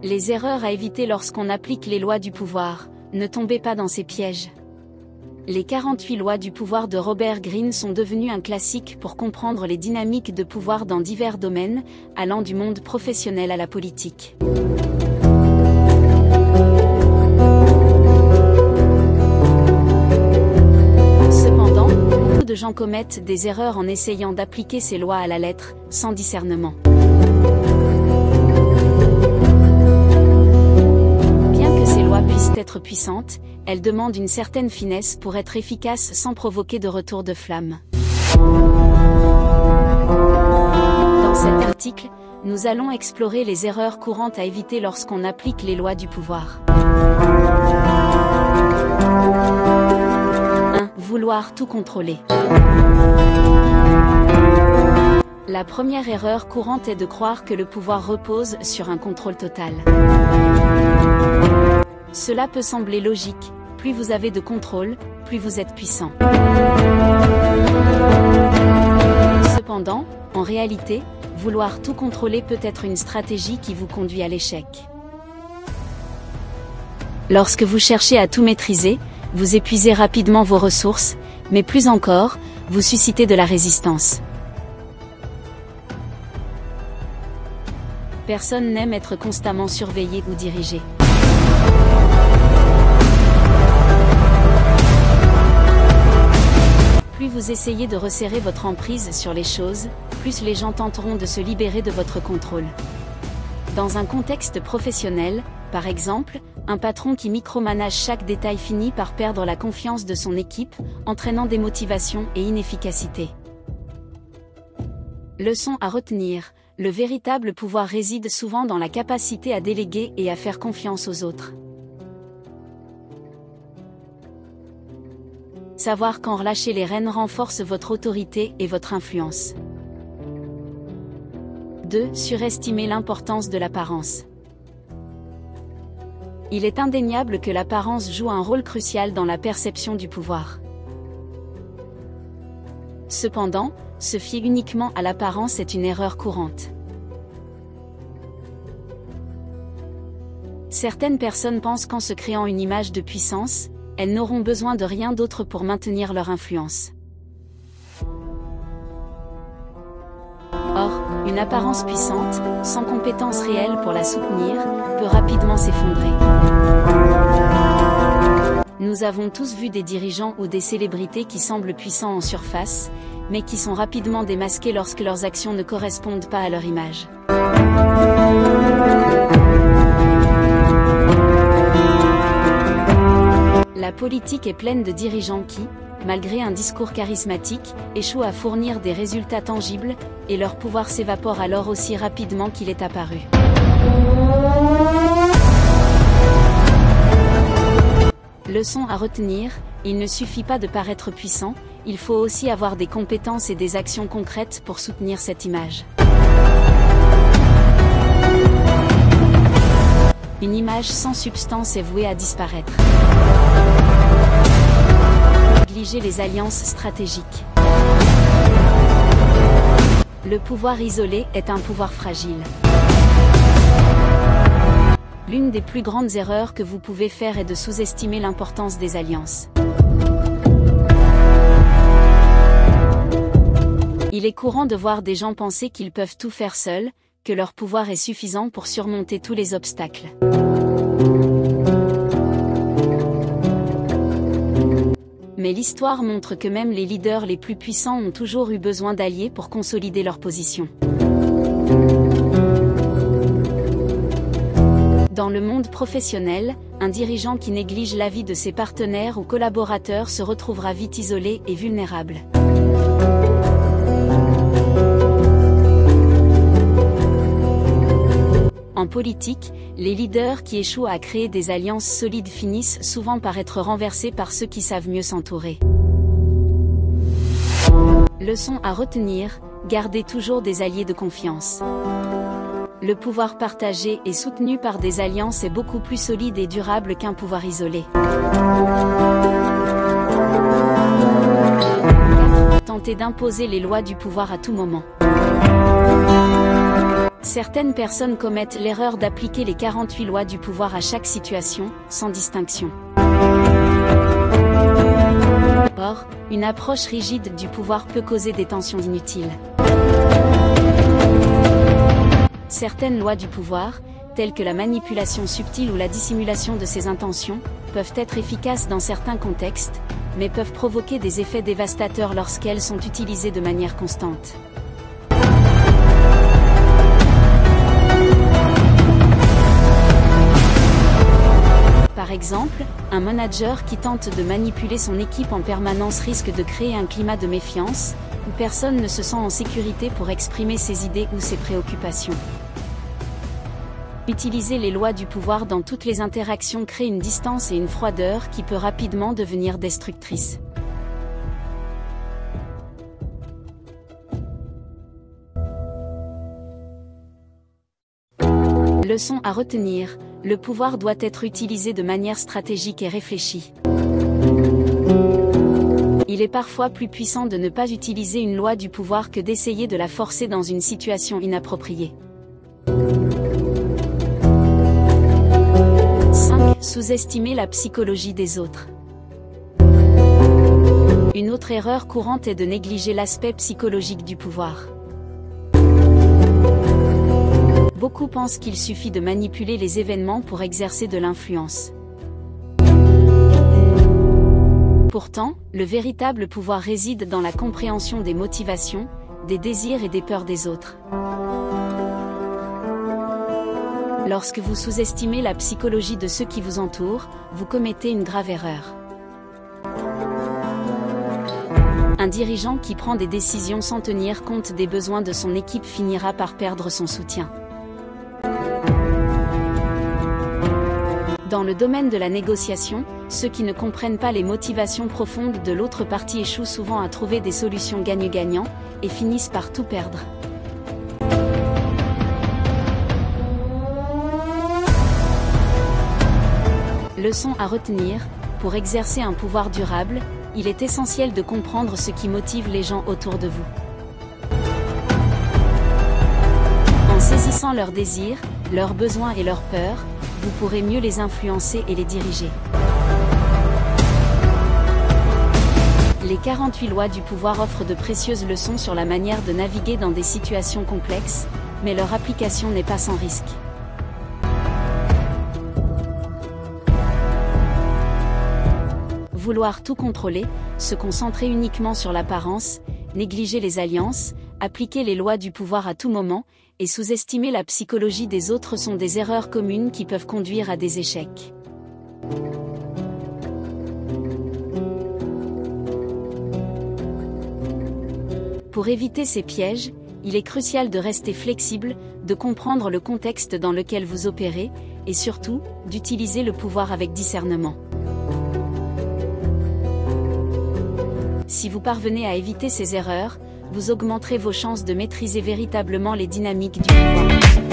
Les erreurs à éviter lorsqu'on applique les lois du pouvoir. Ne tombez pas dans ces pièges. Les 48 lois du pouvoir de Robert Greene sont devenues un classique pour comprendre les dynamiques de pouvoir dans divers domaines, allant du monde professionnel à la politique. Cependant, beaucoup de gens commettent des erreurs en essayant d'appliquer ces lois à la lettre, sans discernement. Puissent être puissantes, elles demandent une certaine finesse pour être efficaces sans provoquer de retour de flamme. Dans cet article, nous allons explorer les erreurs courantes à éviter lorsqu'on applique les lois du pouvoir. 1. Vouloir tout contrôler. La première erreur courante est de croire que le pouvoir repose sur un contrôle total. Cela peut sembler logique, plus vous avez de contrôle, plus vous êtes puissant. Cependant, en réalité, vouloir tout contrôler peut être une stratégie qui vous conduit à l'échec. Lorsque vous cherchez à tout maîtriser, vous épuisez rapidement vos ressources, mais plus encore, vous suscitez de la résistance. Personne n'aime être constamment surveillé ou dirigé. Plus vous essayez de resserrer votre emprise sur les choses, plus les gens tenteront de se libérer de votre contrôle. Dans un contexte professionnel, par exemple, un patron qui micromanage chaque détail finit par perdre la confiance de son équipe, entraînant démotivation et inefficacité. Leçon à retenir, le véritable pouvoir réside souvent dans la capacité à déléguer et à faire confiance aux autres. Savoir quand relâcher les rênes renforce votre autorité et votre influence. 2. Surestimer l'importance de l'apparence. Il est indéniable que l'apparence joue un rôle crucial dans la perception du pouvoir. Cependant, se fier uniquement à l'apparence est une erreur courante. Certaines personnes pensent qu'en se créant une image de puissance, elles n'auront besoin de rien d'autre pour maintenir leur influence. Or, une apparence puissante, sans compétence réelle pour la soutenir, peut rapidement s'effondrer. Nous avons tous vu des dirigeants ou des célébrités qui semblent puissants en surface, mais qui sont rapidement démasqués lorsque leurs actions ne correspondent pas à leur image. La politique est pleine de dirigeants qui, malgré un discours charismatique, échouent à fournir des résultats tangibles, et leur pouvoir s'évapore alors aussi rapidement qu'il est apparu. Leçon à retenir, il ne suffit pas de paraître puissant, il faut aussi avoir des compétences et des actions concrètes pour soutenir cette image. Une image sans substance est vouée à disparaître. Négliger les alliances stratégiques. Le pouvoir isolé est un pouvoir fragile. L'une des plus grandes erreurs que vous pouvez faire est de sous-estimer l'importance des alliances. Il est courant de voir des gens penser qu'ils peuvent tout faire seuls, que leur pouvoir est suffisant pour surmonter tous les obstacles. Mais l'histoire montre que même les leaders les plus puissants ont toujours eu besoin d'alliés pour consolider leur position. Dans le monde professionnel, un dirigeant qui néglige l'avis de ses partenaires ou collaborateurs se retrouvera vite isolé et vulnérable. En politique, les leaders qui échouent à créer des alliances solides finissent souvent par être renversés par ceux qui savent mieux s'entourer. Leçon à retenir, gardez toujours des alliés de confiance. Le pouvoir partagé et soutenu par des alliances est beaucoup plus solide et durable qu'un pouvoir isolé. 4. Tentez d'imposer les lois du pouvoir à tout moment. Certaines personnes commettent l'erreur d'appliquer les 48 lois du pouvoir à chaque situation, sans distinction. Or, une approche rigide du pouvoir peut causer des tensions inutiles. Certaines lois du pouvoir, telles que la manipulation subtile ou la dissimulation de ses intentions, peuvent être efficaces dans certains contextes, mais peuvent provoquer des effets dévastateurs lorsqu'elles sont utilisées de manière constante. Par exemple, un manager qui tente de manipuler son équipe en permanence risque de créer un climat de méfiance, où personne ne se sent en sécurité pour exprimer ses idées ou ses préoccupations. Utiliser les lois du pouvoir dans toutes les interactions crée une distance et une froideur qui peut rapidement devenir destructrice. Leçon à retenir, le pouvoir doit être utilisé de manière stratégique et réfléchie. Il est parfois plus puissant de ne pas utiliser une loi du pouvoir que d'essayer de la forcer dans une situation inappropriée. 5. Sous-estimer la psychologie des autres. Une autre erreur courante est de négliger l'aspect psychologique du pouvoir. Beaucoup pensent qu'il suffit de manipuler les événements pour exercer de l'influence. Pourtant, le véritable pouvoir réside dans la compréhension des motivations, des désirs et des peurs des autres. Lorsque vous sous-estimez la psychologie de ceux qui vous entourent, vous commettez une grave erreur. Un dirigeant qui prend des décisions sans tenir compte des besoins de son équipe finira par perdre son soutien. Dans le domaine de la négociation, ceux qui ne comprennent pas les motivations profondes de l'autre partie échouent souvent à trouver des solutions gagnant-gagnant, et finissent par tout perdre. Leçon à retenir, pour exercer un pouvoir durable, il est essentiel de comprendre ce qui motive les gens autour de vous. En saisissant leurs désirs, leurs besoins et leurs peurs, vous pourrez mieux les influencer et les diriger. Les 48 lois du pouvoir offrent de précieuses leçons sur la manière de naviguer dans des situations complexes, mais leur application n'est pas sans risque. Vouloir tout contrôler, se concentrer uniquement sur l'apparence, négliger les alliances, appliquer les lois du pouvoir à tout moment, et sous-estimer la psychologie des autres sont des erreurs communes qui peuvent conduire à des échecs. Pour éviter ces pièges, il est crucial de rester flexible, de comprendre le contexte dans lequel vous opérez, et surtout, d'utiliser le pouvoir avec discernement. Si vous parvenez à éviter ces erreurs, vous augmenterez vos chances de maîtriser véritablement les dynamiques du pouvoir.